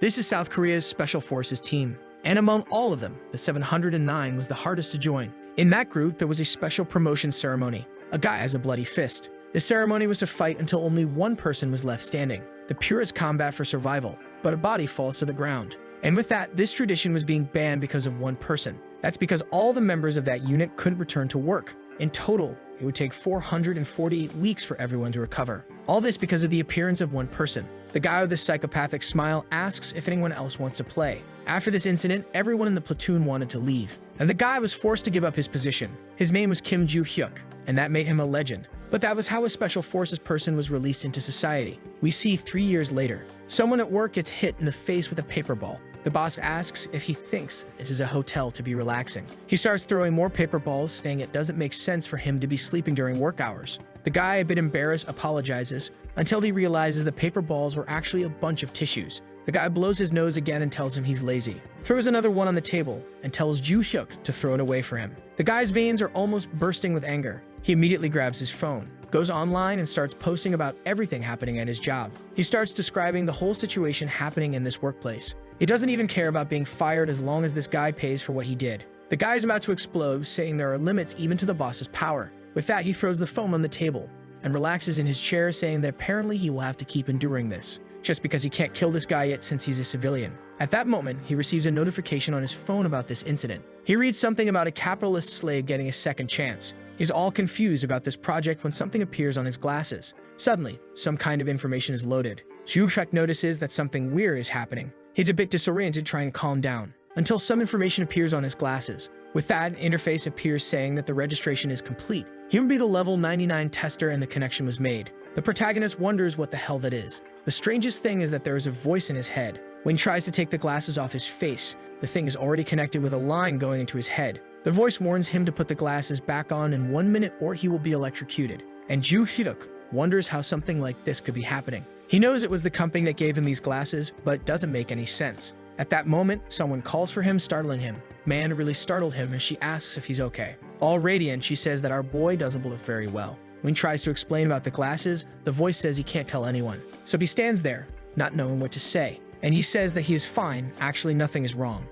This is South Korea's Special Forces team, and among all of them, the 709 was the hardest to join. In that group, there was a special promotion ceremony. A guy has a bloody fist. The ceremony was to fight until only one person was left standing, the purest combat for survival, but a body falls to the ground. And with that, this tradition was being banned because of one person. That's because all the members of that unit couldn't return to work. In total, it would take 448 weeks for everyone to recover. All this because of the appearance of one person. The guy with the psychopathic smile asks if anyone else wants to play. After this incident, everyone in the platoon wanted to leave, and the guy was forced to give up his position. His name was Kim Joo-hyuk, and that made him a legend. But that was how a special forces person was released into society. We see 3 years later, someone at work gets hit in the face with a paper ball. The boss asks if he thinks this is a hotel to be relaxing. He starts throwing more paper balls, saying it doesn't make sense for him to be sleeping during work hours. The guy, a bit embarrassed, apologizes until he realizes the paper balls were actually a bunch of tissues. The guy blows his nose again and tells him he's lazy, throws another one on the table, and tells Joo-hyuk to throw it away for him. The guy's veins are almost bursting with anger. He immediately grabs his phone, goes online, and starts posting about everything happening at his job. He starts describing the whole situation happening in this workplace. He doesn't even care about being fired as long as this guy pays for what he did. The guy's about to explode, saying there are limits even to the boss's power. With that, he throws the phone on the table and relaxes in his chair, saying that apparently he will have to keep enduring this, just because he can't kill this guy yet since he's a civilian. At that moment, he receives a notification on his phone about this incident. He reads something about a capitalist slave getting a second chance. He's all confused about this project when something appears on his glasses. Suddenly, some kind of information is loaded. Joo-hyuk notices that something weird is happening. He's a bit disoriented, trying to calm down, until some information appears on his glasses. With that, an interface appears saying that the registration is complete. He would be the level 99 tester and the connection was made. The protagonist wonders what the hell that is. The strangest thing is that there is a voice in his head. When he tries to take the glasses off his face, the thing is already connected with a line going into his head. The voice warns him to put the glasses back on in 1 minute or he will be electrocuted. And Joo-hyuk wonders how something like this could be happening. He knows it was the company that gave him these glasses, but it doesn't make any sense. At that moment, someone calls for him, startling him. Man really startled him as she asks if he's okay. All radiant, she says that our boy doesn't look very well. When he tries to explain about the glasses, the voice says he can't tell anyone. So he stands there, not knowing what to say. And he says that he is fine, actually nothing is wrong.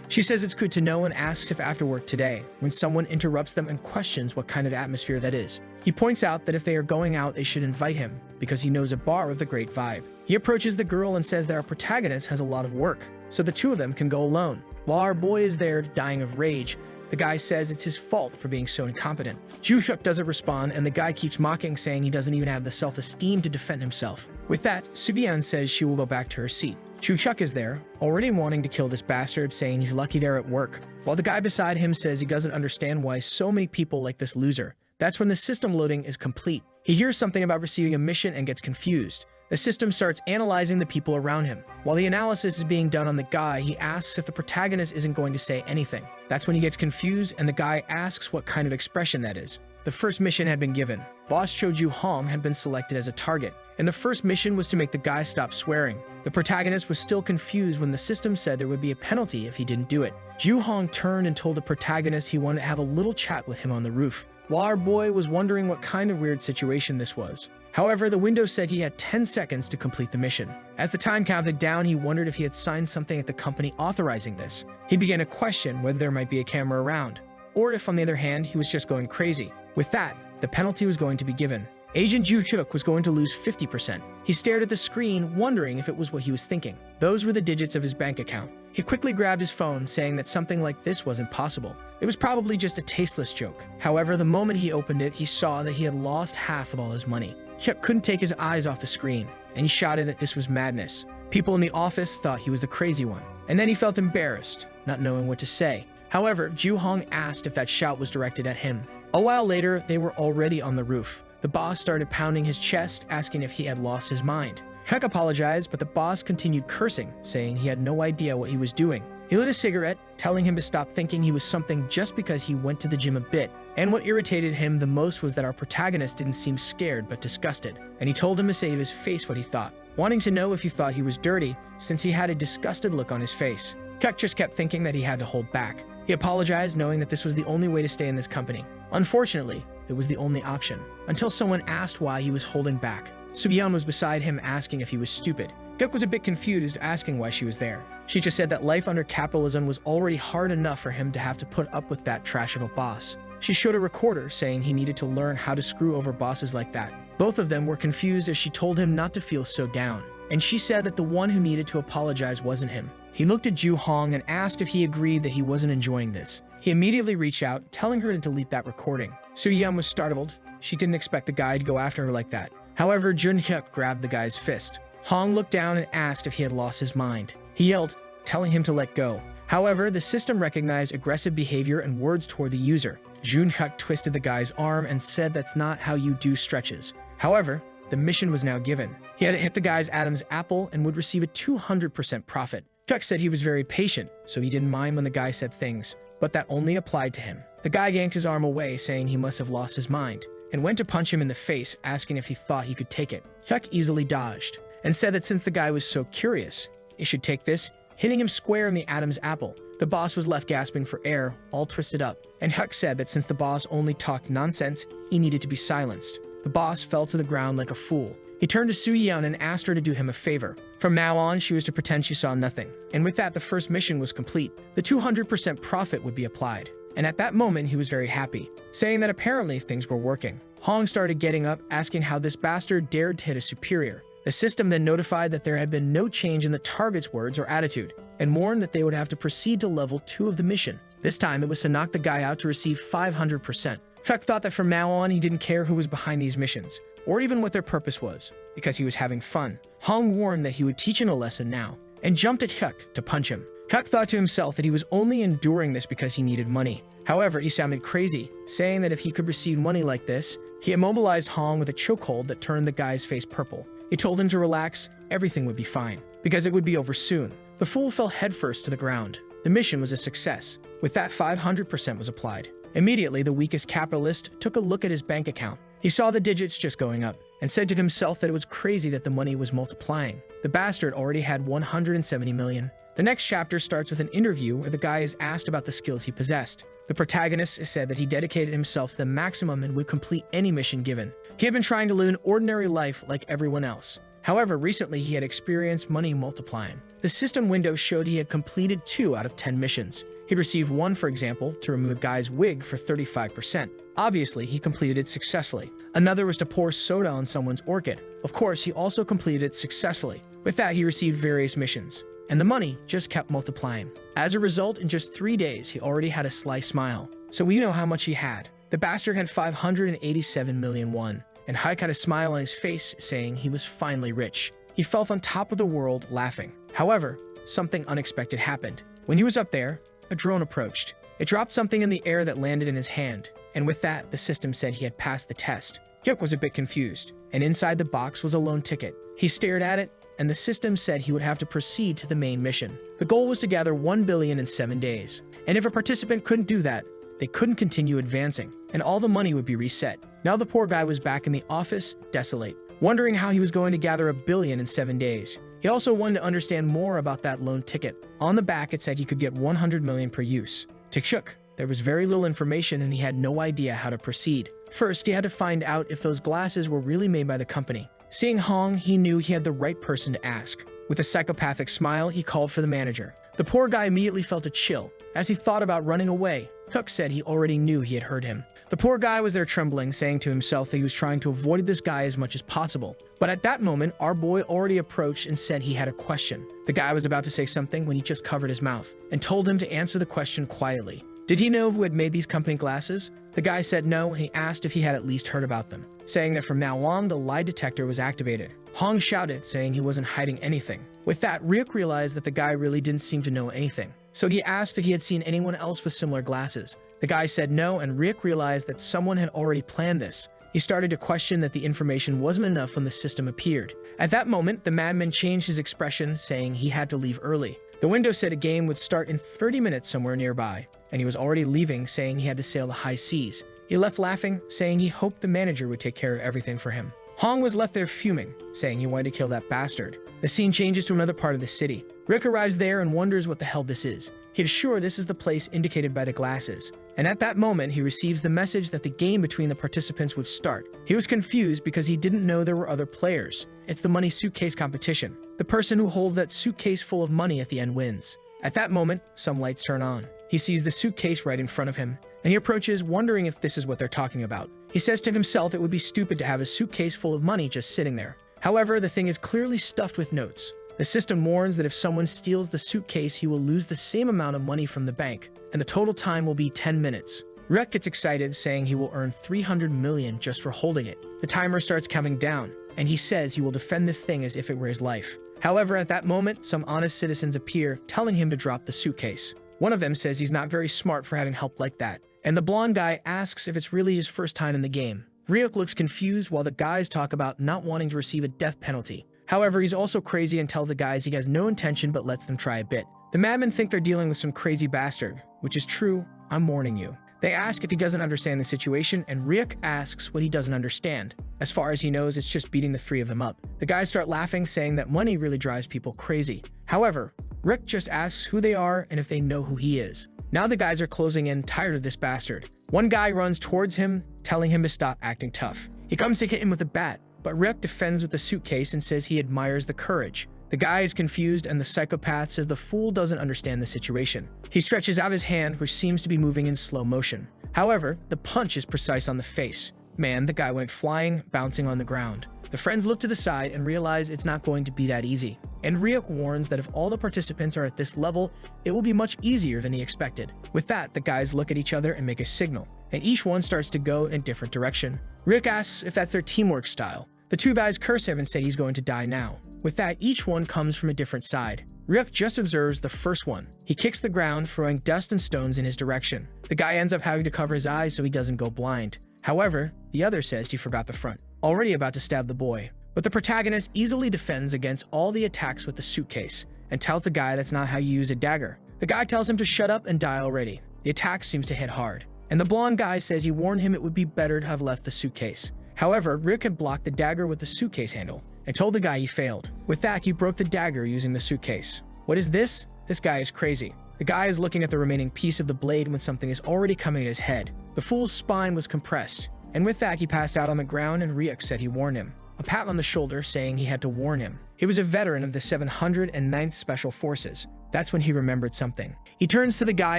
She says it's good to know and asks if after work today, when someone interrupts them and questions what kind of atmosphere that is. He points out that if they are going out, they should invite him, because he knows a bar with a great vibe. He approaches the girl and says that our protagonist has a lot of work, so the two of them can go alone. While our boy is there dying of rage, the guy says it's his fault for being so incompetent. Joo-hyuk doesn't respond, and the guy keeps mocking, saying he doesn't even have the self-esteem to defend himself. With that, Subian says she will go back to her seat. Joo-hyuk is there, already wanting to kill this bastard, saying he's lucky they're at work, while the guy beside him says he doesn't understand why so many people like this loser. That's when the system loading is complete. He hears something about receiving a mission and gets confused. The system starts analyzing the people around him. While the analysis is being done on the guy, he asks if the protagonist isn't going to say anything. That's when he gets confused, and the guy asks what kind of expression that is. The first mission had been given. Boss Cho Joo-hong had been selected as a target, and the first mission was to make the guy stop swearing. The protagonist was still confused when the system said there would be a penalty if he didn't do it. Joo-hong turned and told the protagonist he wanted to have a little chat with him on the roof, while our boy was wondering what kind of weird situation this was. However, the window said he had 10 seconds to complete the mission. As the time counted down, he wondered if he had signed something at the company authorizing this. He began to question whether there might be a camera around, or if, on the other hand, he was just going crazy. With that, the penalty was going to be given. Agent Joo-hyuk was going to lose 50%. He stared at the screen, wondering if it was what he was thinking. Those were the digits of his bank account. He quickly grabbed his phone, saying that something like this wasn't possible. It was probably just a tasteless joke. However, the moment he opened it, he saw that he had lost half of all his money. Hyuk couldn't take his eyes off the screen, and he shouted that this was madness. People in the office thought he was the crazy one. And then he felt embarrassed, not knowing what to say. However, Joo-hong asked if that shout was directed at him. A while later, they were already on the roof. The boss started pounding his chest, asking if he had lost his mind. Hyuk apologized, but the boss continued cursing, saying he had no idea what he was doing. He lit a cigarette, telling him to stop thinking he was something just because he went to the gym a bit. And what irritated him the most was that our protagonist didn't seem scared but disgusted, and he told him to say to his face what he thought, wanting to know if he thought he was dirty, since he had a disgusted look on his face. Hyuk just kept thinking that he had to hold back. He apologized, knowing that this was the only way to stay in this company. Unfortunately, it was the only option, until someone asked why he was holding back. Subion was beside him, asking if he was stupid. Hyuk was a bit confused, asking why she was there. She just said that life under capitalism was already hard enough for him to have to put up with that trash of a boss. She showed a recorder saying he needed to learn how to screw over bosses like that. Both of them were confused as she told him not to feel so down, and she said that the one who needed to apologize wasn't him. He looked at Ju Hong and asked if he agreed that he wasn't enjoying this. He immediately reached out, telling her to delete that recording. Soo-yeon was startled. She didn't expect the guy to go after her like that. However, Jun-hyuk grabbed the guy's fist. Hong looked down and asked if he had lost his mind. He yelled, telling him to let go. However, the system recognized aggressive behavior and words toward the user. Jun-hyuk twisted the guy's arm and said that's not how you do stretches. However, the mission was now given. He had to hit the guy's Adam's apple and would receive a 200% profit. Hyuk said he was very patient, so he didn't mind when the guy said things, but that only applied to him. The guy yanked his arm away, saying he must have lost his mind, and went to punch him in the face, asking if he thought he could take it. Hyuk easily dodged, and said that since the guy was so curious, he should take this, hitting him square in the Adam's apple. The boss was left gasping for air, all twisted up, and Hyuk said that since the boss only talked nonsense, he needed to be silenced. The boss fell to the ground like a fool. He turned to Soo-yeon and asked her to do him a favor. From now on, she was to pretend she saw nothing. And with that, the first mission was complete. The 200% profit would be applied. And at that moment, he was very happy, saying that apparently things were working. Hong started getting up, asking how this bastard dared to hit a superior. The system then notified that there had been no change in the target's words or attitude, and warned that they would have to proceed to level 2 of the mission. This time, it was to knock the guy out to receive 500%. Hyuk thought that from now on, he didn't care who was behind these missions, or even what their purpose was, because he was having fun. Hong warned that he would teach him a lesson now, and jumped at Hyuk to punch him. Hyuk thought to himself that he was only enduring this because he needed money. However, he sounded crazy, saying that if he could receive money like this, he immobilized Hong with a chokehold that turned the guy's face purple. He told him to relax, everything would be fine, because it would be over soon. The fool fell headfirst to the ground. The mission was a success. With that, 500% was applied. Immediately, the weakest capitalist took a look at his bank account. He saw the digits just going up, and said to himself that it was crazy that the money was multiplying. The bastard already had 170 million. The next chapter starts with an interview where the guy is asked about the skills he possessed. The protagonist said that he dedicated himself to the maximum and would complete any mission given. He had been trying to live an ordinary life like everyone else. However, recently he had experienced money multiplying. The system window showed he had completed 2 out of 10 missions. He'd received one, for example, to remove a guy's wig for 35%. Obviously, he completed it successfully. Another was to pour soda on someone's orchid. Of course, he also completed it successfully. With that, he received various missions, and the money just kept multiplying. As a result, in just 3 days, he already had a sly smile. So we know how much he had. The bastard had 587 million won, and Hyuk had a smile on his face, saying he was finally rich. He felt on top of the world, laughing. However, something unexpected happened. When he was up there, a drone approached. It dropped something in the air that landed in his hand, and with that, the system said he had passed the test. Hyuk was a bit confused, and inside the box was a loan ticket. He stared at it, and the system said he would have to proceed to the main mission. The goal was to gather 1 billion in 7 days, and if a participant couldn't do that, they couldn't continue advancing, and all the money would be reset. Now the poor guy was back in the office, desolate, wondering how he was going to gather 1 billion in 7 days. He also wanted to understand more about that loan ticket. On the back, it said he could get 100 million per use. To Hyuk, there was very little information and he had no idea how to proceed. First, he had to find out if those glasses were really made by the company. Seeing Hong, he knew he had the right person to ask. With a psychopathic smile, he called for the manager. The poor guy immediately felt a chill. As he thought about running away, Hyuk said he already knew he had heard him. The poor guy was there trembling, saying to himself that he was trying to avoid this guy as much as possible. But at that moment, our boy already approached and said he had a question. The guy was about to say something when he just covered his mouth and told him to answer the question quietly. Did he know who had made these company glasses? The guy said no, and he asked if he had at least heard about them, saying that from now on, the lie detector was activated. Hong shouted, saying he wasn't hiding anything. With that, Ryuk realized that the guy really didn't seem to know anything. So he asked if he had seen anyone else with similar glasses. The guy said no, and Ryuk realized that someone had already planned this. He started to question that the information wasn't enough when the system appeared. At that moment, the madman changed his expression, saying he had to leave early. The window said a game would start in 30 minutes somewhere nearby, and he was already leaving, saying he had to sail the high seas. He left laughing, saying he hoped the manager would take care of everything for him. Hong was left there fuming, saying he wanted to kill that bastard. The scene changes to another part of the city. Rick arrives there and wonders what the hell this is. He is sure this is the place indicated by the glasses. And at that moment, he receives the message that the game between the participants would start. He was confused because he didn't know there were other players. It's the money suitcase competition. The The person who holds that suitcase full of money at the end wins. At that moment, some lights turn on. He sees the suitcase right in front of him, and he approaches, wondering if this is what they're talking about. He says to himself it would be stupid to have a suitcase full of money just sitting there. However, the thing is clearly stuffed with notes. The system warns that if someone steals the suitcase, he will lose the same amount of money from the bank, and the total time will be 10 minutes. Ryuk gets excited, saying he will earn 300 million just for holding it. The timer starts counting down, and he says he will defend this thing as if it were his life. However, at that moment, some honest citizens appear, telling him to drop the suitcase. One of them says he's not very smart for having help like that, and the blonde guy asks if it's really his first time in the game. Ryuk looks confused while the guys talk about not wanting to receive a death penalty. However, he's also crazy and tells the guys he has no intention but lets them try a bit. The madmen think they're dealing with some crazy bastard, which is true, I'm warning you. They ask if he doesn't understand the situation, and Ryuk asks what he doesn't understand. As far as he knows, it's just beating the three of them up. The guys start laughing, saying that money really drives people crazy. However, Ryuk just asks who they are and if they know who he is. Now the guys are closing in, tired of this bastard. One guy runs towards him, telling him to stop acting tough. He comes to hit him with a bat, but Ryuk defends with the suitcase and says he admires the courage. The guy is confused, and the psychopath says the fool doesn't understand the situation. He stretches out his hand, which seems to be moving in slow motion. However, the punch is precise on the face. Man, the guy went flying, bouncing on the ground. The friends look to the side and realize it's not going to be that easy. And Ryuk warns that if all the participants are at this level, it will be much easier than he expected. With that, the guys look at each other and make a signal, and each one starts to go in a different direction. Ryuk asks if that's their teamwork style. The two guys curse him and say he's going to die now. With that, each one comes from a different side. Ryuk just observes the first one. He kicks the ground, throwing dust and stones in his direction. The guy ends up having to cover his eyes so he doesn't go blind. However, the other says he forgot the front, already about to stab the boy. But the protagonist easily defends against all the attacks with the suitcase, and tells the guy that's not how you use a dagger. The guy tells him to shut up and die already. The attack seems to hit hard, and the blonde guy says he warned him it would be better to have left the suitcase. However, Ryuk had blocked the dagger with the suitcase handle, and told the guy he failed. With that, he broke the dagger using the suitcase. What is this? This guy is crazy. The guy is looking at the remaining piece of the blade when something is already coming at his head. The fool's spine was compressed, and with that, he passed out on the ground, and Ryuk said he warned him. A pat on the shoulder, saying he had to warn him. He was a veteran of the 709th Special Forces. That's when he remembered something. He turns to the guy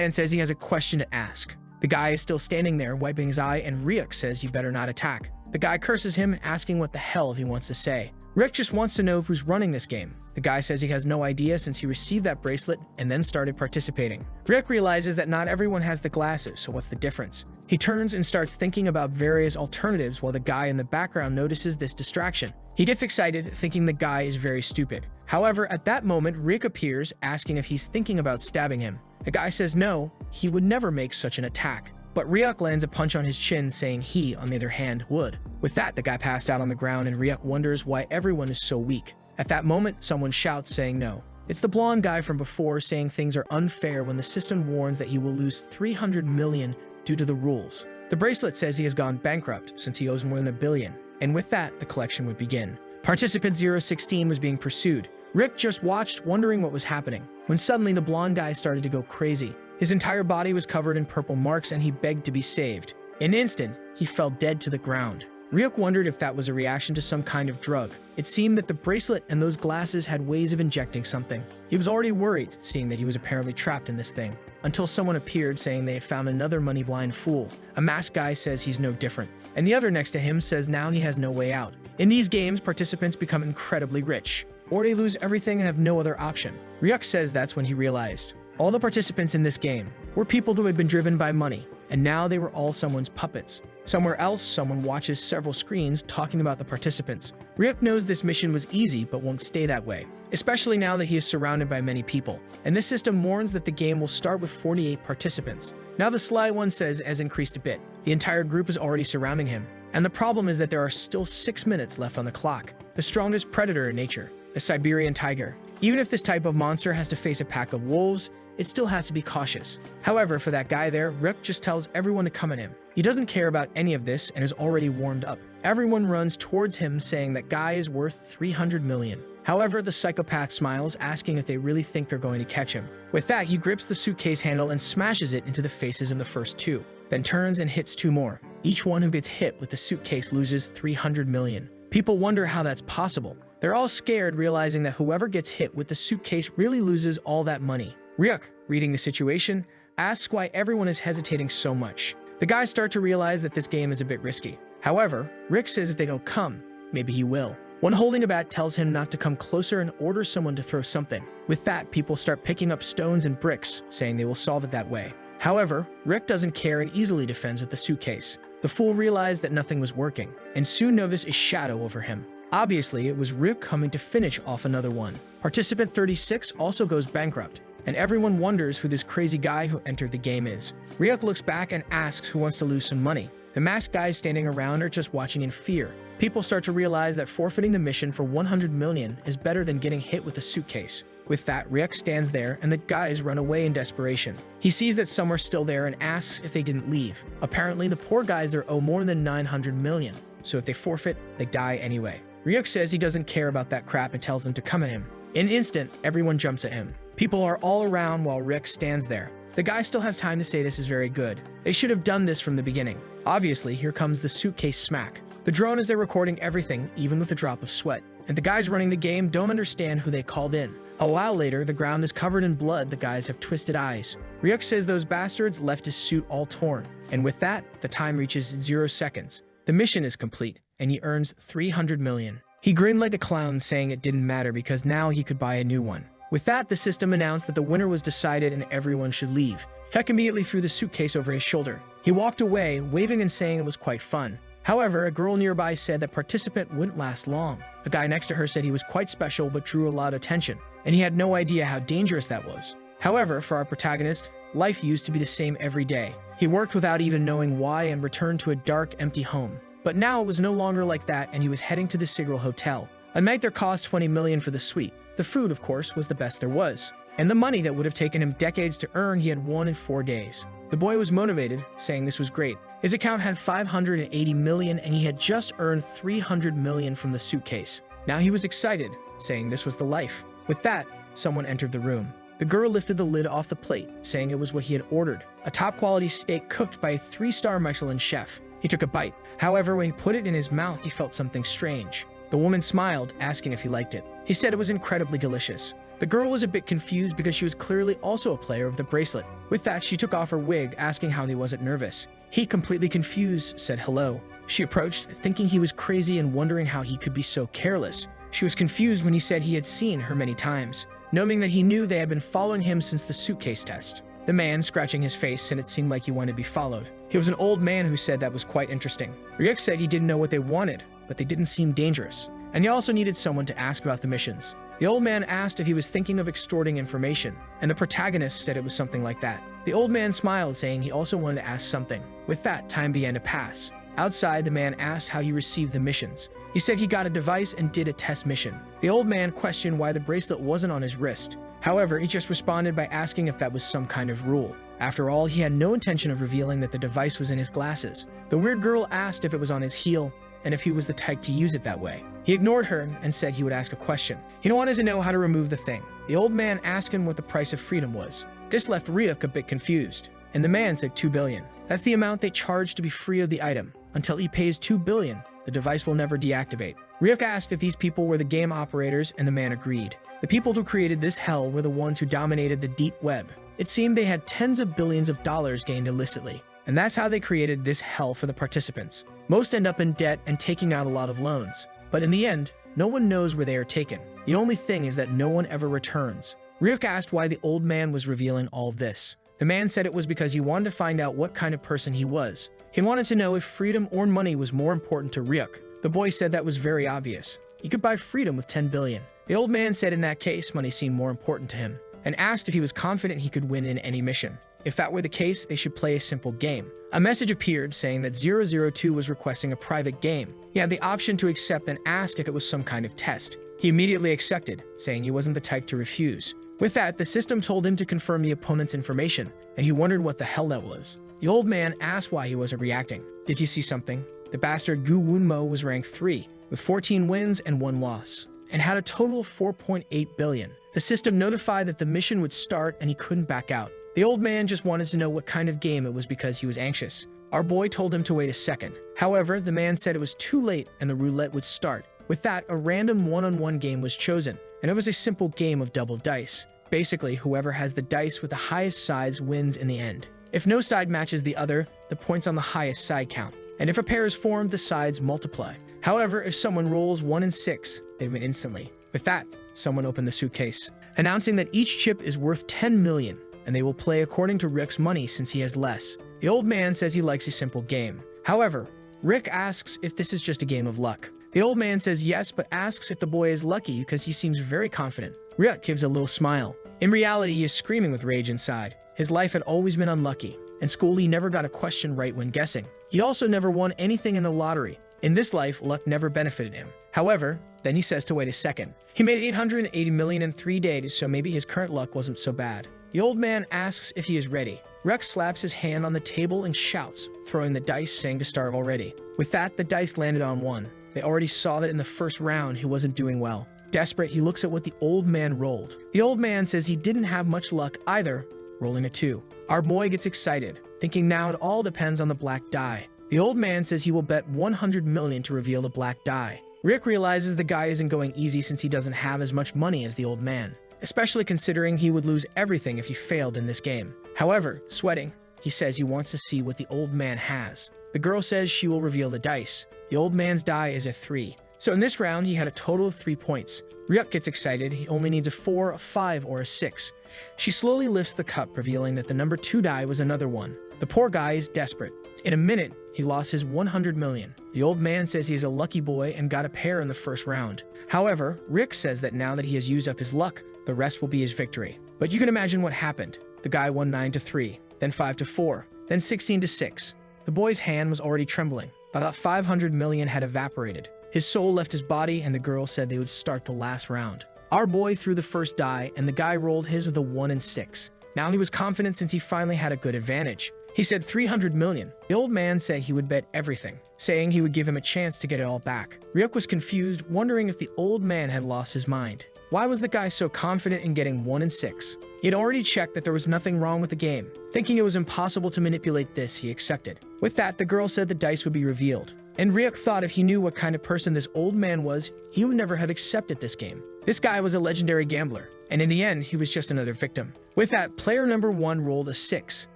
and says he has a question to ask. The guy is still standing there, wiping his eye, and Ryuk says you better not attack. The guy curses him, asking what the hell he wants to say. Ryuk just wants to know who's running this game. The guy says he has no idea since he received that bracelet and then started participating. Ryuk realizes that not everyone has the glasses, so what's the difference? He turns and starts thinking about various alternatives while the guy in the background notices this distraction. He gets excited, thinking the guy is very stupid. However, at that moment, Ryuk appears, asking if he's thinking about stabbing him. The guy says no, he would never make such an attack. But Ryuk lands a punch on his chin, saying he, on the other hand, would. With that, the guy passed out on the ground, and Ryuk wonders why everyone is so weak. At that moment, someone shouts, saying no. It's the blonde guy from before, saying things are unfair when the system warns that he will lose 300 million due to the rules. The bracelet says he has gone bankrupt since he owes more than $1 billion, and with that, the collection would begin. Participant 016 was being pursued. Ryuk just watched, wondering what was happening, when suddenly the blonde guy started to go crazy. His entire body was covered in purple marks, and he begged to be saved. In an instant, he fell dead to the ground. Ryuk wondered if that was a reaction to some kind of drug. It seemed that the bracelet and those glasses had ways of injecting something. He was already worried, seeing that he was apparently trapped in this thing, until someone appeared, saying they had found another money-blind fool. A masked guy says he's no different, and the other next to him says now he has no way out. In these games, participants become incredibly rich, or they lose everything and have no other option. Ryuk says that's when he realized. All the participants in this game were people who had been driven by money, and now they were all someone's puppets. Somewhere else, someone watches several screens talking about the participants. Ryuk knows this mission was easy but won't stay that way, especially now that he is surrounded by many people. And this system warns that the game will start with 48 participants. Now the sly one says has increased a bit. The entire group is already surrounding him. And the problem is that there are still 6 minutes left on the clock. The strongest predator in nature, the Siberian tiger. Even if this type of monster has to face a pack of wolves, it still has to be cautious. However, for that guy there, Ryuk just tells everyone to come at him. He doesn't care about any of this and is already warmed up. Everyone runs towards him, saying that guy is worth 300 million. However, the psychopath smiles, asking if they really think they're going to catch him. With that, he grips the suitcase handle and smashes it into the faces of the first two, then turns and hits two more. Each one who gets hit with the suitcase loses 300 million. People wonder how that's possible. They're all scared, realizing that whoever gets hit with the suitcase really loses all that money. Ryuk, reading the situation, asks why everyone is hesitating so much. The guys start to realize that this game is a bit risky. However, Rick says if they don't come, maybe he will. One holding a bat tells him not to come closer and orders someone to throw something. With that, people start picking up stones and bricks, saying they will solve it that way. However, Rick doesn't care and easily defends with the suitcase. The fool realized that nothing was working, and soon noticed a shadow over him. Obviously, it was Rick coming to finish off another one. Participant 36 also goes bankrupt, and everyone wonders who this crazy guy who entered the game is. Ryuk looks back and asks who wants to lose some money. The masked guys standing around are just watching in fear. People start to realize that forfeiting the mission for 100 million is better than getting hit with a suitcase. With that, Ryuk stands there and the guys run away in desperation. He sees that some are still there and asks if they didn't leave. Apparently, the poor guys there owe more than 900 million, so if they forfeit, they die anyway. Ryuk says he doesn't care about that crap and tells them to come at him. In an instant, everyone jumps at him. People are all around while Ryuk stands there. The guy still has time to say this is very good. They should have done this from the beginning. Obviously, here comes the suitcase smack. The drone is there recording everything, even with a drop of sweat. And the guys running the game don't understand who they called in. A while later, the ground is covered in blood. The guys have twisted eyes. Ryuk says those bastards left his suit all torn. And with that, the time reaches 0 seconds. The mission is complete, and he earns 300 million. He grinned like a clown, saying it didn't matter because now he could buy a new one. With that, the system announced that the winner was decided and everyone should leave. Heck immediately threw the suitcase over his shoulder. He walked away, waving and saying it was quite fun. However, a girl nearby said that participant wouldn't last long. The guy next to her said he was quite special but drew a lot of attention, and he had no idea how dangerous that was. However, for our protagonist, life used to be the same every day. He worked without even knowing why and returned to a dark, empty home. But now it was no longer like that, and he was heading to the Sigil Hotel. A night there cost 20 million for the suite. The food, of course, was the best there was. And the money that would have taken him decades to earn, he had won in 4 days. The boy was motivated, saying this was great. His account had 580 million, and he had just earned 300 million from the suitcase. Now he was excited, saying this was the life. With that, someone entered the room. The girl lifted the lid off the plate, saying it was what he had ordered, a top-quality steak cooked by a 3-star Michelin chef. He took a bite. However, when he put it in his mouth, he felt something strange. The woman smiled, asking if he liked it. He said it was incredibly delicious. The girl was a bit confused because she was clearly also a player of the bracelet. With that, she took off her wig, asking how he wasn't nervous. He, completely confused, said hello. She approached, thinking he was crazy and wondering how he could be so careless. She was confused when he said he had seen her many times, knowing that he knew they had been following him since the suitcase test. The man, scratching his face, said it seemed like he wanted to be followed. He was an old man who said that was quite interesting. Ryuk said he didn't know what they wanted, but they didn't seem dangerous. And he also needed someone to ask about the missions. The old man asked if he was thinking of extorting information, and the protagonist said it was something like that. The old man smiled, saying he also wanted to ask something. With that, time began to pass. Outside, the man asked how he received the missions. He said he got a device and did a test mission. The old man questioned why the bracelet wasn't on his wrist. However, he just responded by asking if that was some kind of rule. After all, he had no intention of revealing that the device was in his glasses. The weird girl asked if it was on his heel, and if he was the type to use it that way. He ignored her and said he would ask a question. He wanted to know how to remove the thing. The old man asked him what the price of freedom was. This left Ryuk a bit confused, and the man said 2 billion. That's the amount they charge to be free of the item. Until he pays 2 billion, the device will never deactivate. Ryuk asked if these people were the game operators, and the man agreed. The people who created this hell were the ones who dominated the deep web. It seemed they had tens of billions of dollars gained illicitly, and that's how they created this hell for the participants. Most end up in debt and taking out a lot of loans, but in the end, no one knows where they are taken. The only thing is that no one ever returns. Ryuk asked why the old man was revealing all this. The man said it was because he wanted to find out what kind of person he was. He wanted to know if freedom or money was more important to Ryuk. The boy said that was very obvious. He could buy freedom with 10 billion. The old man said in that case, money seemed more important to him, and asked if he was confident he could win in any mission. If that were the case, they should play a simple game. A message appeared saying that 002 was requesting a private game. He had the option to accept and ask if it was some kind of test. He immediately accepted, saying he wasn't the type to refuse. With that, the system told him to confirm the opponent's information, and he wondered what the hell that was. The old man asked why he wasn't reacting. Did he see something? The bastard Gu Wunmo was ranked 3, with 14 wins and 1 loss, and had a total of 4.8 billion. The system notified that the mission would start and he couldn't back out. The old man just wanted to know what kind of game it was because he was anxious. Our boy told him to wait a second. However, the man said it was too late and the roulette would start. With that, a random one-on-one game was chosen, and it was a simple game of double dice. Basically, whoever has the dice with the highest sides wins in the end. If no side matches the other, the points on the highest side count. And if a pair is formed, the sides multiply. However, if someone rolls 1 and 6, they win instantly. With that, someone opened the suitcase, announcing that each chip is worth 10 million, and they will play according to Rick's money since he has less. The old man says he likes a simple game. However, Rick asks if this is just a game of luck. The old man says yes, but asks if the boy is lucky because he seems very confident. Rick gives a little smile. In reality, he is screaming with rage inside. His life had always been unlucky. In school, he never got a question right when guessing. He also never won anything in the lottery. In this life, luck never benefited him. However, then he says to wait a second. He made 880 million in 3 days, so maybe his current luck wasn't so bad. The old man asks if he is ready. Rex slaps his hand on the table and shouts, throwing the dice, saying to start already. With that, the dice landed on 1. They already saw that in the first round he wasn't doing well. Desperate, he looks at what the old man rolled. The old man says he didn't have much luck either, rolling a 2. Our boy gets excited, thinking now it all depends on the black die. The old man says he will bet 100 million to reveal the black die. Rick realizes the guy isn't going easy since he doesn't have as much money as the old man, especially considering he would lose everything if he failed in this game. However, sweating, he says he wants to see what the old man has. The girl says she will reveal the dice. The old man's die is a 3. So in this round, he had a total of 3 points. Ryuk gets excited. He only needs a 4, a 5, or a 6. She slowly lifts the cup, revealing that the number 2 die was another 1. The poor guy is desperate. In a minute, he lost his 100 million. The old man says he's a lucky boy and got a pair in the first round. However, Rick says that now that he has used up his luck, the rest will be his victory. But you can imagine what happened. The guy won 9-3, then 5-4, then 16-6. The boy's hand was already trembling. About 500 million had evaporated. His soul left his body, and the girl said they would start the last round. Our boy threw the first die, and the guy rolled his with a 1 and 6. Now he was confident since he finally had a good advantage. He said 300 million. The old man said he would bet everything, saying he would give him a chance to get it all back. Ryuk was confused, wondering if the old man had lost his mind. Why was the guy so confident in getting 1 and 6? He had already checked that there was nothing wrong with the game. Thinking it was impossible to manipulate this, he accepted. With that, the girl said the dice would be revealed. And Ryuk thought if he knew what kind of person this old man was, he would never have accepted this game. This guy was a legendary gambler, and in the end, he was just another victim. With that, player number 1 rolled a 6,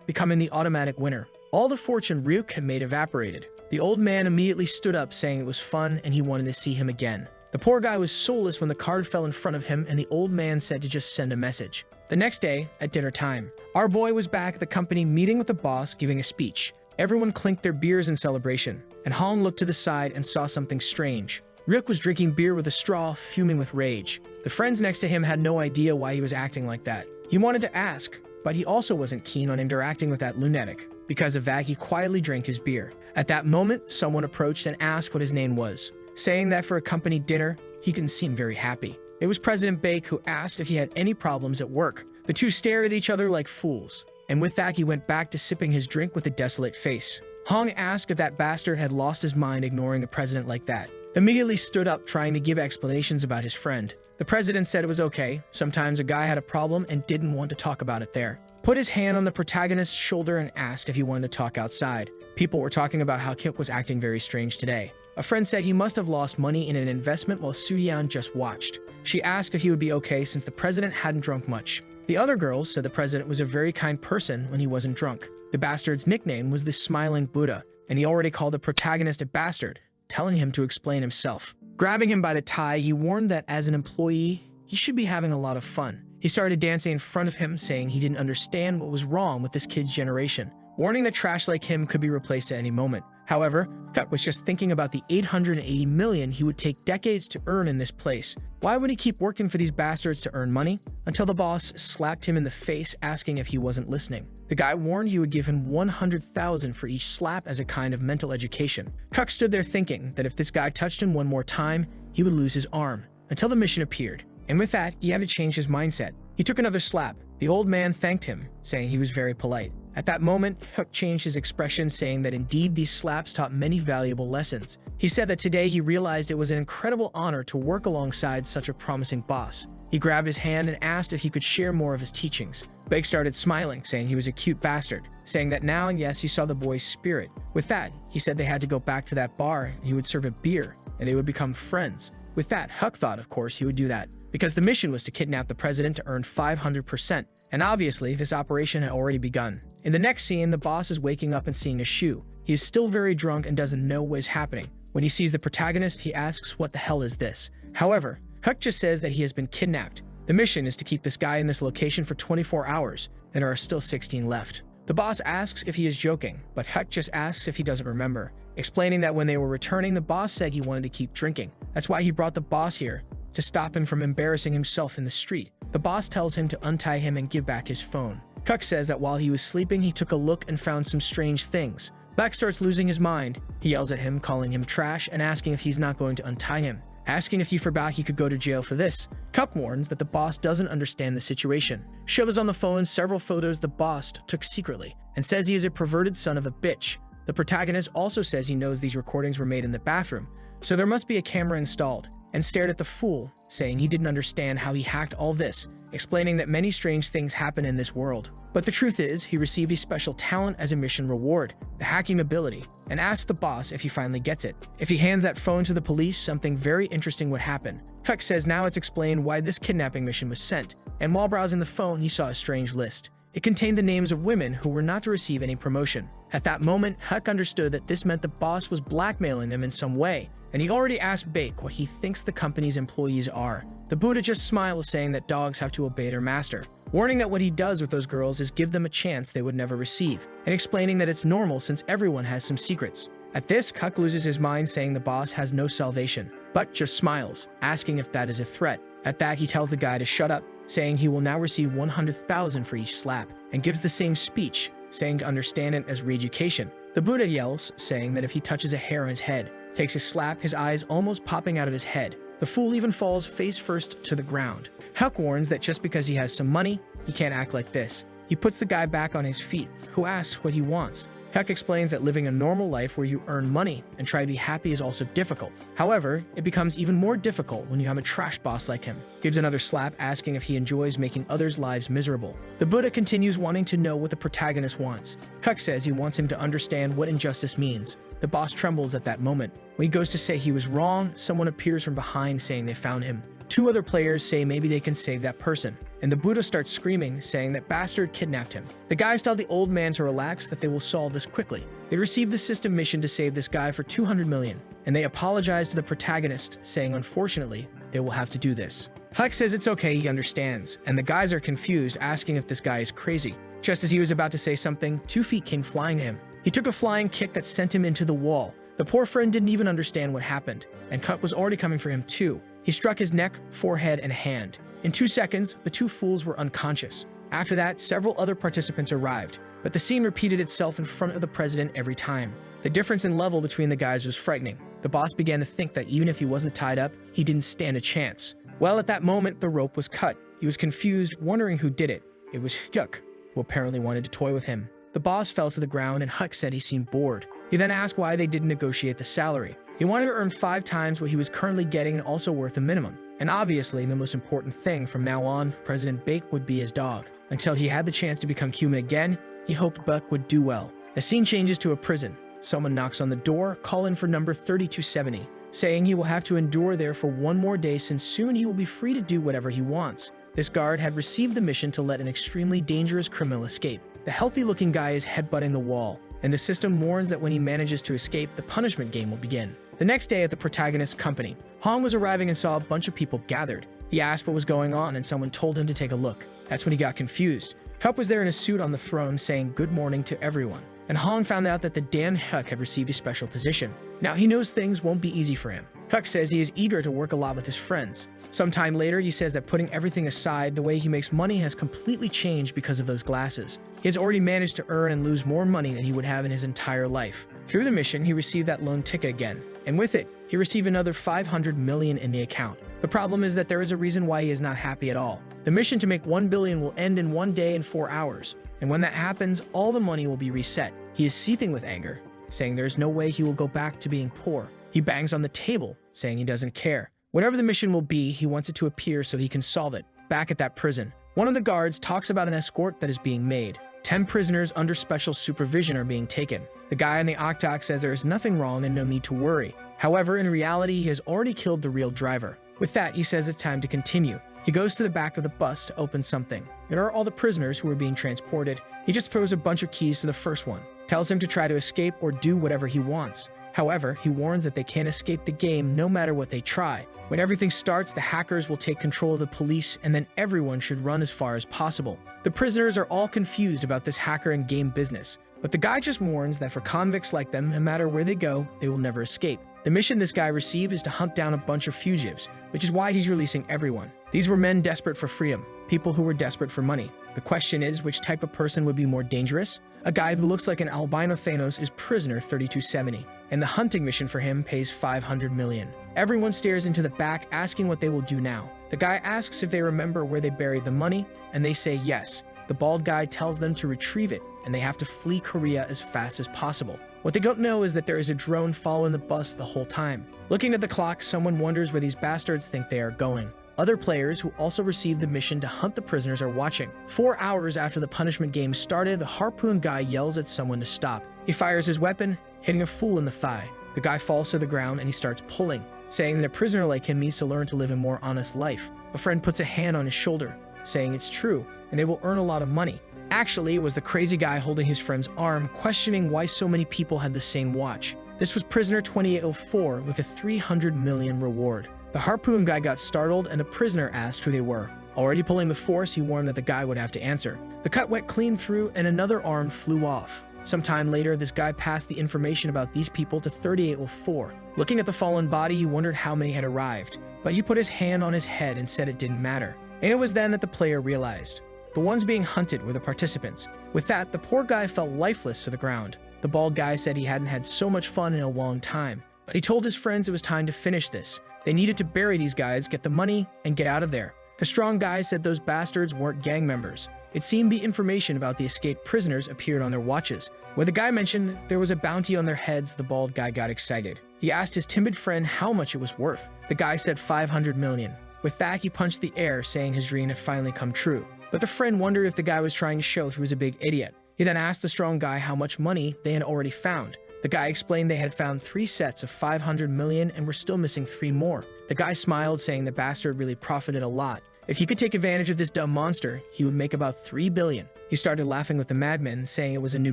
becoming the automatic winner. All the fortune Ryuk had made evaporated. The old man immediately stood up, saying it was fun and he wanted to see him again. The poor guy was soulless when the card fell in front of him, and the old man said to just send a message. The next day, at dinner time, our boy was back at the company meeting with the boss, giving a speech. Everyone clinked their beers in celebration, and Han looked to the side and saw something strange. Ryuk was drinking beer with a straw, fuming with rage. The friends next to him had no idea why he was acting like that. He wanted to ask, but he also wasn't keen on interacting with that lunatic. Because of that, he quietly drank his beer. At that moment, someone approached and asked what his name was, saying that for a company dinner, he didn't seem very happy. It was President Bake who asked if he had any problems at work. The two stared at each other like fools. And with that, he went back to sipping his drink with a desolate face. Hong asked if that bastard had lost his mind ignoring the president like that. Immediately stood up, trying to give explanations about his friend. The president said it was okay. Sometimes a guy had a problem and didn't want to talk about it there. Put his hand on the protagonist's shoulder and asked if he wanted to talk outside. People were talking about how Kip was acting very strange today. A friend said he must have lost money in an investment while Suyeon just watched. She asked if he would be okay since the president hadn't drunk much. The other girls said the president was a very kind person when he wasn't drunk. The bastard's nickname was the Smiling Buddha, and he already called the protagonist a bastard, telling him to explain himself. Grabbing him by the tie, he warned that as an employee, he should be having a lot of fun. He started dancing in front of him, saying he didn't understand what was wrong with this kid's generation, warning that trash like him could be replaced at any moment. However, Cut was just thinking about the 880 million he would take decades to earn in this place. Why would he keep working for these bastards to earn money? Until the boss slapped him in the face, asking if he wasn't listening. The guy warned he would give him 100,000 for each slap as a kind of mental education. Cuck stood there thinking that if this guy touched him one more time, he would lose his arm, until the mission appeared. And with that, he had to change his mindset. He took another slap. The old man thanked him, saying he was very polite. At that moment, Huck changed his expression, saying that indeed these slaps taught many valuable lessons. He said that today he realized it was an incredible honor to work alongside such a promising boss. He grabbed his hand and asked if he could share more of his teachings. Bake started smiling, saying he was a cute bastard, saying that now, yes, he saw the boy's spirit. With that, he said they had to go back to that bar, and he would serve a beer, and they would become friends. With that, Huck thought, of course, he would do that, because the mission was to kidnap the president to earn 500%. And obviously, this operation had already begun. In the next scene, the boss is waking up and seeing a shoe. He is still very drunk and doesn't know what is happening. When he sees the protagonist, he asks, "What the hell is this?" However, Huck just says that he has been kidnapped. The mission is to keep this guy in this location for 24 hours, and there are still 16 left. The boss asks if he is joking, but Huck just asks if he doesn't remember, explaining that when they were returning, the boss said he wanted to keep drinking. That's why he brought the boss here, to stop him from embarrassing himself in the street. The boss tells him to untie him and give back his phone. Huck says that while he was sleeping, he took a look and found some strange things. Buck starts losing his mind. He yells at him, calling him trash and asking if he's not going to untie him, asking if he forgot he could go to jail for this. Huck warns that the boss doesn't understand the situation, shows on the phone several photos the boss took secretly, and says he is a perverted son of a bitch. The protagonist also says he knows these recordings were made in the bathroom, so there must be a camera installed, and stared at the fool, saying he didn't understand how he hacked all this, explaining that many strange things happen in this world. But the truth is, he received a special talent as a mission reward, the hacking ability, and asks the boss if he finally gets it. If he hands that phone to the police, something very interesting would happen. Huck says now it's explained why this kidnapping mission was sent, and while browsing the phone, he saw a strange list. It contained the names of women who were not to receive any promotion. At that moment, Huck understood that this meant the boss was blackmailing them in some way, and he already asked Bake what he thinks the company's employees are. The Buddha just smiles, saying that dogs have to obey their master, warning that what he does with those girls is give them a chance they would never receive, and explaining that it's normal since everyone has some secrets. At this, Huck loses his mind, saying the boss has no salvation, but just smiles, asking if that is a threat. At that, he tells the guy to shut up, saying he will now receive 100,000 for each slap, and gives the same speech, saying to understand it as re-education. The Buddha yells, saying that if he touches a hair on his head, takes a slap, his eyes almost popping out of his head. The fool even falls face first to the ground. Huck warns that just because he has some money, he can't act like this. He puts the guy back on his feet, who asks what he wants. Huck explains that living a normal life where you earn money and try to be happy is also difficult. However, it becomes even more difficult when you have a trash boss like him. Gives another slap, asking if he enjoys making others' lives miserable. The Buddha continues wanting to know what the protagonist wants. Huck says he wants him to understand what injustice means. The boss trembles at that moment. When he goes to say he was wrong, someone appears from behind saying they found him. Two other players say maybe they can save that person, and the Buddha starts screaming, saying that bastard kidnapped him. The guys tell the old man to relax, that they will solve this quickly. They receive the system mission to save this guy for 200 million, and they apologize to the protagonist, saying unfortunately, they will have to do this. Huck says it's okay, he understands, and the guys are confused, asking if this guy is crazy. Just as he was about to say something, 2 feet came flying at him. He took a flying kick that sent him into the wall. The poor friend didn't even understand what happened, and Huck was already coming for him too. He struck his neck, forehead, and hand. In 2 seconds, the 2 fools were unconscious. After that, several other participants arrived, but the scene repeated itself in front of the president every time. The difference in level between the guys was frightening. The boss began to think that even if he wasn't tied up, he didn't stand a chance. Well, at that moment, the rope was cut. He was confused, wondering who did it. It was Huck, who apparently wanted to toy with him. The boss fell to the ground, and Huck said he seemed bored. He then asked why they didn't negotiate the salary. He wanted to earn 5 times what he was currently getting and also worth a minimum. And obviously, the most important thing from now on, President Bake would be his dog. Until he had the chance to become human again, he hoped Buck would do well. The scene changes to a prison. Someone knocks on the door, call in for number 3270, saying he will have to endure there for 1 more day since soon he will be free to do whatever he wants. This guard had received the mission to let an extremely dangerous criminal escape. The healthy-looking guy is headbutting the wall, and the system warns that when he manages to escape, the punishment game will begin. The next day at the protagonist's company, Hong was arriving and saw a bunch of people gathered. He asked what was going on, and someone told him to take a look. That's when he got confused. Huck was there in a suit on the throne saying good morning to everyone, and Hong found out that the damn Huck had received a special position. Now he knows things won't be easy for him. Huck says he is eager to work a lot with his friends. Sometime later, he says that putting everything aside, the way he makes money has completely changed because of those glasses. He has already managed to earn and lose more money than he would have in his entire life. Through the mission, he received that loan ticket again, and with it, he received another 500 million in the account. The problem is that there is a reason why he is not happy at all. The mission to make 1 billion will end in 1 day and 4 hours, and when that happens, all the money will be reset. He is seething with anger, saying there is no way he will go back to being poor. He bangs on the table, saying he doesn't care. Whatever the mission will be, he wants it to appear so he can solve it. Back at that prison, one of the guards talks about an escort that is being made. 10 prisoners under special supervision are being taken. The guy on the octac says there is nothing wrong and no need to worry. However, in reality, he has already killed the real driver. With that, he says it's time to continue. He goes to the back of the bus to open something. There are all the prisoners who are being transported. He just throws a bunch of keys to the first one, tells him to try to escape or do whatever he wants. However, he warns that they can't escape the game no matter what they try. When everything starts, the hackers will take control of the police, and then everyone should run as far as possible. The prisoners are all confused about this hacker and game business, but the guy just warns that for convicts like them, no matter where they go, they will never escape. The mission this guy received is to hunt down a bunch of fugitives, which is why he's releasing everyone. These were men desperate for freedom, people who were desperate for money. The question is, which type of person would be more dangerous? A guy who looks like an albino Thanos is prisoner 3270, and the hunting mission for him pays 500 million. Everyone stares into the back, asking what they will do now. The guy asks if they remember where they buried the money, and they say yes. The bald guy tells them to retrieve it, and they have to flee Korea as fast as possible. What they don't know is that there is a drone following the bus the whole time. Looking at the clock, someone wonders where these bastards think they are going. Other players who also received the mission to hunt the prisoners are watching. 4 hours after the punishment game started, the harpoon guy yells at someone to stop. He fires his weapon, hitting a fool in the thigh. The guy falls to the ground and he starts pulling, saying that a prisoner like him needs to learn to live a more honest life. A friend puts a hand on his shoulder, saying it's true, and they will earn a lot of money. Actually, it was the crazy guy holding his friend's arm, questioning why so many people had the same watch. This was prisoner 2804 with a 300 million reward. The harpoon guy got startled and the prisoner asked who they were. Already pulling the force, he warned that the guy would have to answer. The cut went clean through and another arm flew off. Sometime later, this guy passed the information about these people to 3804. Looking at the fallen body, he wondered how many had arrived, but he put his hand on his head and said it didn't matter. And it was then that the player realized. The ones being hunted were the participants. With that, the poor guy fell lifeless to the ground. The bald guy said he hadn't had so much fun in a long time, but he told his friends it was time to finish this. They needed to bury these guys, get the money, and get out of there. The strong guy said those bastards weren't gang members. It seemed the information about the escaped prisoners appeared on their watches. When the guy mentioned there was a bounty on their heads, the bald guy got excited. He asked his timid friend how much it was worth. The guy said 500 million. With that, he punched the air, saying his dream had finally come true. But the friend wondered if the guy was trying to show he was a big idiot. He then asked the strong guy how much money they had already found. The guy explained they had found 3 sets of 500 million and were still missing 3 more. The guy smiled, saying the bastard really profited a lot. If he could take advantage of this dumb monster, he would make about 3 billion. He started laughing with the madmen, saying it was a new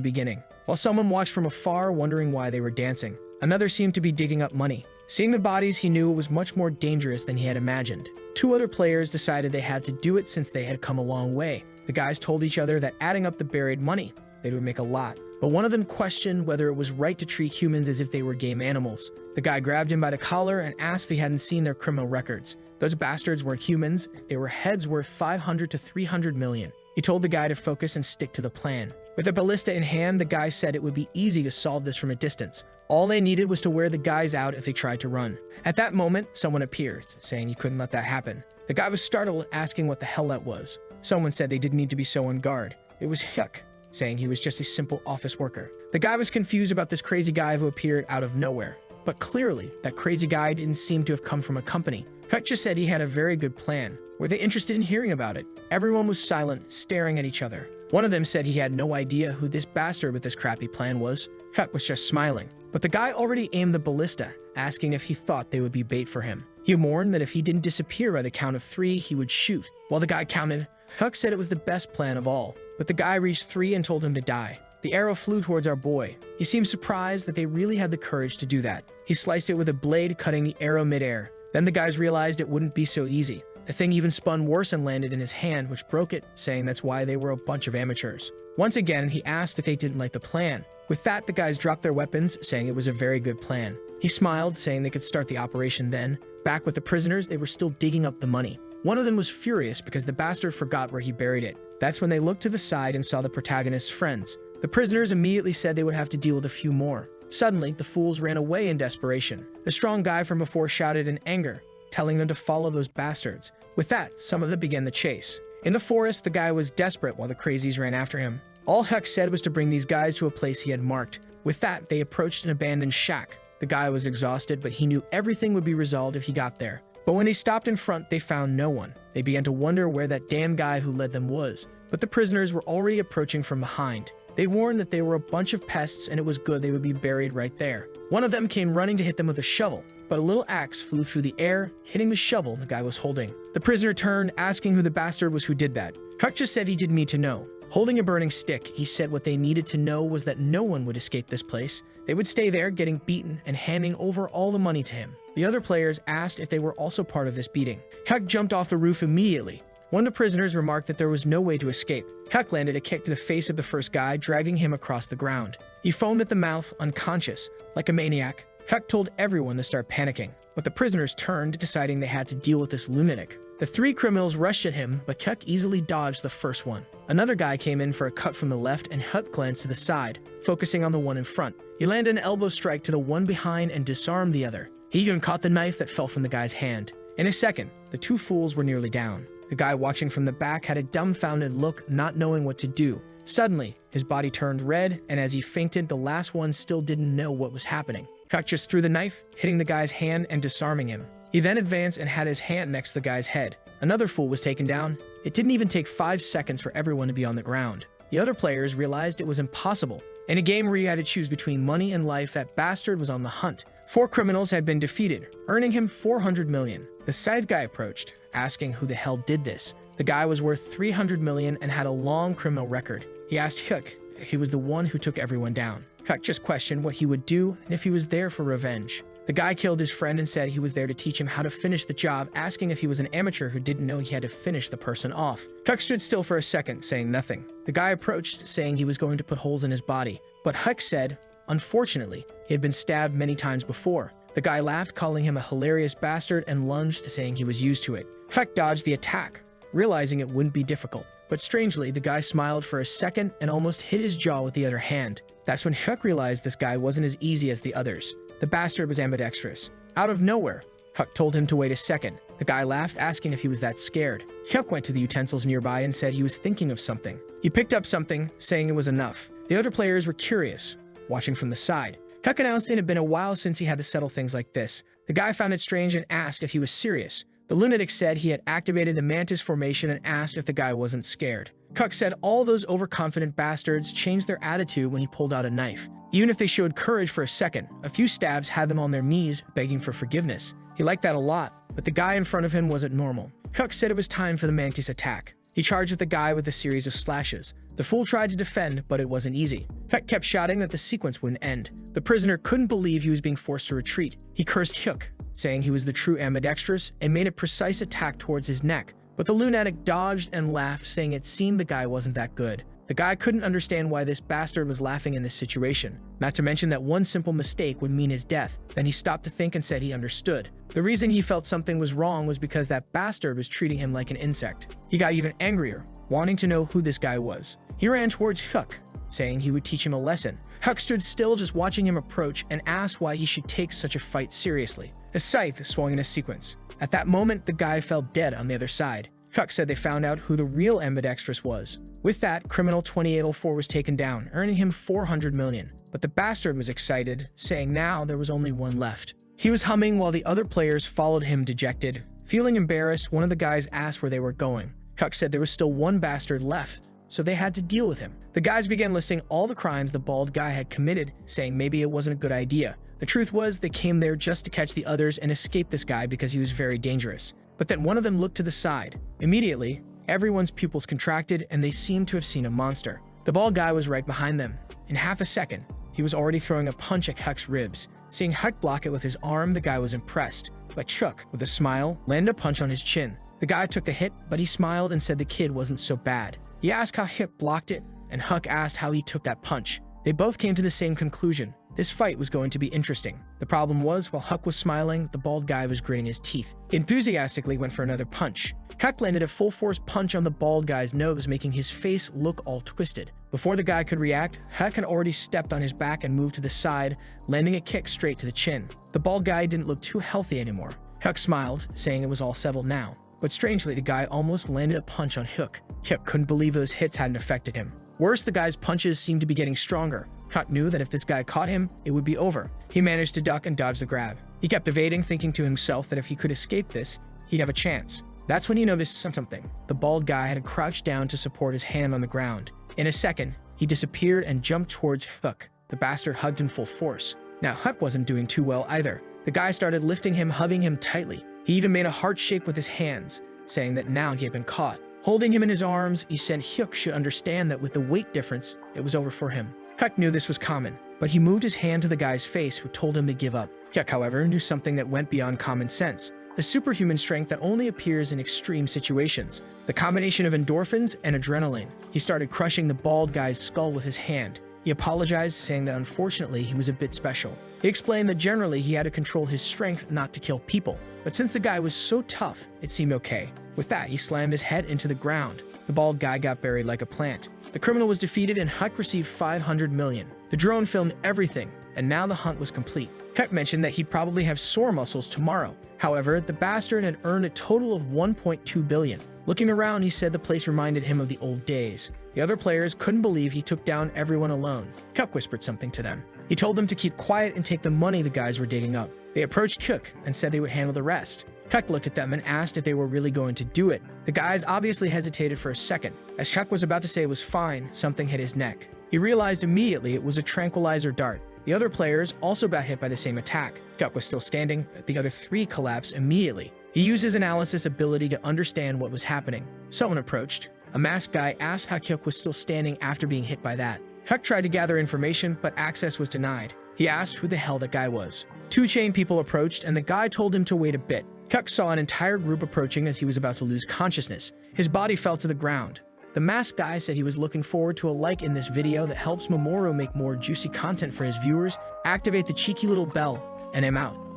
beginning, while someone watched from afar, wondering why they were dancing. Another seemed to be digging up money. Seeing the bodies, he knew it was much more dangerous than he had imagined. 2 other players decided they had to do it since they had come a long way. The guys told each other that adding up the buried money, they would make a lot. But one of them questioned whether it was right to treat humans as if they were game animals. The guy grabbed him by the collar and asked if he hadn't seen their criminal records. Those bastards weren't humans, they were heads worth 500 to 300 million. He told the guy to focus and stick to the plan. With a ballista in hand, the guy said it would be easy to solve this from a distance. All they needed was to wear the guys out if they tried to run. At that moment, someone appeared, saying he couldn't let that happen. The guy was startled, asking what the hell that was. Someone said they didn't need to be so on guard. It was Hyuk, saying he was just a simple office worker. The guy was confused about this crazy guy who appeared out of nowhere. But clearly, that crazy guy didn't seem to have come from a company. Hyuk just said he had a very good plan. Were they interested in hearing about it? Everyone was silent, staring at each other. One of them said he had no idea who this bastard with this crappy plan was. Hyuk was just smiling. But the guy already aimed the ballista, asking if he thought they would be bait for him. He warned that if he didn't disappear by the count of 3, he would shoot. While the guy counted, Hyuk said it was the best plan of all. But the guy reached 3 and told him to die. The arrow flew towards our boy. He seemed surprised that they really had the courage to do that. He sliced it with a blade, cutting the arrow midair. Then the guys realized it wouldn't be so easy. The thing even spun worse and landed in his hand, which broke it, saying that's why they were a bunch of amateurs. Once again, he asked if they didn't like the plan. With that, the guys dropped their weapons, saying it was a very good plan. He smiled, saying they could start the operation then. Back with the prisoners, they were still digging up the money. One of them was furious because the bastard forgot where he buried it. That's when they looked to the side and saw the protagonist's friends. The prisoners immediately said they would have to deal with a few more. Suddenly, the fools ran away in desperation. The strong guy from before shouted in anger, telling them to follow those bastards. With that, some of them began the chase. In the forest, the guy was desperate while the crazies ran after him. All Huck said was to bring these guys to a place he had marked. With that, they approached an abandoned shack. The guy was exhausted, but he knew everything would be resolved if he got there. But when they stopped in front, they found no one. They began to wonder where that damn guy who led them was. But the prisoners were already approaching from behind. They warned that they were a bunch of pests and it was good they would be buried right there. One of them came running to hit them with a shovel, but a little axe flew through the air, hitting the shovel the guy was holding. The prisoner turned, asking who the bastard was who did that. Huck just said he didn't need to know. Holding a burning stick, he said what they needed to know was that no one would escape this place. They would stay there, getting beaten and handing over all the money to him. The other players asked if they were also part of this beating. Huck jumped off the roof immediately. One of the prisoners remarked that there was no way to escape. Huck landed a kick to the face of the first guy, dragging him across the ground. He foamed at the mouth, unconscious, like a maniac. Huck told everyone to start panicking, but the prisoners turned, deciding they had to deal with this lunatic. The three criminals rushed at him, but Huck easily dodged the first one. Another guy came in for a cut from the left, and Huck glanced to the side, focusing on the one in front. He landed an elbow strike to the one behind and disarmed the other. He even caught the knife that fell from the guy's hand. In a second, the two fools were nearly down. The guy watching from the back had a dumbfounded look, not knowing what to do. Suddenly, his body turned red, and as he fainted, the last one still didn't know what was happening. Huck just threw the knife, hitting the guy's hand and disarming him. He then advanced and had his hand next to the guy's head. Another fool was taken down. It didn't even take 5 seconds for everyone to be on the ground. The other players realized it was impossible. In a game where you had to choose between money and life, that bastard was on the hunt. 4 criminals had been defeated, earning him 400 million. The scythe guy approached, asking who the hell did this. The guy was worth 300 million and had a long criminal record. He asked Huck if he was the one who took everyone down. Huck just questioned what he would do and if he was there for revenge. The guy killed his friend and said he was there to teach him how to finish the job, asking if he was an amateur who didn't know he had to finish the person off. Huck stood still for a second, saying nothing. The guy approached, saying he was going to put holes in his body. But Huck said, unfortunately, he had been stabbed many times before. The guy laughed, calling him a hilarious bastard, and lunged, saying he was used to it. Huck dodged the attack, realizing it wouldn't be difficult. But strangely, the guy smiled for a second and almost hit his jaw with the other hand. That's when Huck realized this guy wasn't as easy as the others. The bastard was ambidextrous. Out of nowhere, Huck told him to wait a second. The guy laughed, asking if he was that scared. Huck went to the utensils nearby and said he was thinking of something. He picked up something, saying it was enough. The other players were curious, watching from the side. Huck announced it had been a while since he had to settle things like this. The guy found it strange and asked if he was serious. The lunatic said he had activated the mantis formation and asked if the guy wasn't scared. Huck said all those overconfident bastards changed their attitude when he pulled out a knife. Even if they showed courage for a second, a few stabs had them on their knees, begging for forgiveness. He liked that a lot, but the guy in front of him wasn't normal. Huck said it was time for the mantis attack. He charged at the guy with a series of slashes. The fool tried to defend, but it wasn't easy. Huck kept shouting that the sequence wouldn't end. The prisoner couldn't believe he was being forced to retreat. He cursed Huck, saying he was the true ambidextrous, and made a precise attack towards his neck. But the lunatic dodged and laughed, saying it seemed the guy wasn't that good. The guy couldn't understand why this bastard was laughing in this situation, not to mention that one simple mistake would mean his death. Then he stopped to think and said he understood. The reason he felt something was wrong was because that bastard was treating him like an insect. He got even angrier, wanting to know who this guy was. He ran towards Huck, saying he would teach him a lesson. Huck stood still, just watching him approach, and asked why he should take such a fight seriously. A scythe swung in a sequence. At that moment, the guy fell dead on the other side. Huck said they found out who the real ambidextrous was. With that, criminal 2804 was taken down, earning him 400 million. But the bastard was excited, saying now there was only one left. He was humming while the other players followed him dejected. Feeling embarrassed, one of the guys asked where they were going. Huck said there was still one bastard left, so they had to deal with him. The guys began listing all the crimes the bald guy had committed, saying maybe it wasn't a good idea. The truth was they came there just to catch the others and escape this guy because he was very dangerous. But then one of them looked to the side. Immediately, everyone's pupils contracted and they seemed to have seen a monster. The bald guy was right behind them. In half a second, he was already throwing a punch at Huck's ribs. Seeing Huck block it with his arm, the guy was impressed. But Huck, with a smile, landed a punch on his chin. The guy took the hit, but he smiled and said the kid wasn't so bad. He asked how Huck blocked it, and Huck asked how he took that punch. They both came to the same conclusion. This fight was going to be interesting. The problem was, while Huck was smiling, the bald guy was gritting his teeth. He enthusiastically went for another punch. Huck landed a full-force punch on the bald guy's nose, making his face look all twisted. Before the guy could react, Huck had already stepped on his back and moved to the side, landing a kick straight to the chin. The bald guy didn't look too healthy anymore. Hyuk smiled, saying it was all settled now. But strangely, the guy almost landed a punch on Hyuk. Hyuk couldn't believe those hits hadn't affected him. Worse, the guy's punches seemed to be getting stronger. Hyuk knew that if this guy caught him, it would be over. He managed to duck and dodge the grab. He kept evading, thinking to himself that if he could escape this, he'd have a chance. That's when he noticed something. The bald guy had crouched down to support his hand on the ground. In a second, he disappeared and jumped towards Hyuk. The bastard hugged in full force. Now, Hyuk wasn't doing too well either. The guy started lifting him, hugging him tightly. He even made a heart shape with his hands, saying that now he had been caught. Holding him in his arms, he said Hyuk should understand that with the weight difference, it was over for him. Hyuk knew this was common, but he moved his hand to the guy's face who told him to give up. Hyuk, however, knew something that went beyond common sense. The superhuman strength that only appears in extreme situations. The combination of endorphins and adrenaline. He started crushing the bald guy's skull with his hand. He apologized, saying that unfortunately he was a bit special. He explained that generally he had to control his strength not to kill people. But since the guy was so tough, it seemed okay. With that, he slammed his head into the ground. The bald guy got buried like a plant. The criminal was defeated and Hyuk received 500 million. The drone filmed everything, and now the hunt was complete. Hyuk mentioned that he'd probably have sore muscles tomorrow. However, the bastard had earned a total of 1.2 billion. Looking around, he said the place reminded him of the old days. The other players couldn't believe he took down everyone alone. Hyuk whispered something to them. He told them to keep quiet and take the money the guys were digging up. They approached Hyuk and said they would handle the rest. Hyuk looked at them and asked if they were really going to do it. The guys obviously hesitated for a second. As Hyuk was about to say it was fine, something hit his neck. He realized immediately it was a tranquilizer dart. The other players also got hit by the same attack. Hyuk was still standing, but the other three collapsed immediately. He used his analysis ability to understand what was happening. Someone approached. A masked guy asked how Hyuk was still standing after being hit by that. Hyuk tried to gather information, but access was denied. He asked who the hell that guy was. Two chain people approached, and the guy told him to wait a bit. Hyuk saw an entire group approaching as he was about to lose consciousness. His body fell to the ground. The masked guy said he was looking forward to a like in this video that helps Mamoru make more juicy content for his viewers. Activate the cheeky little bell, and I'm out.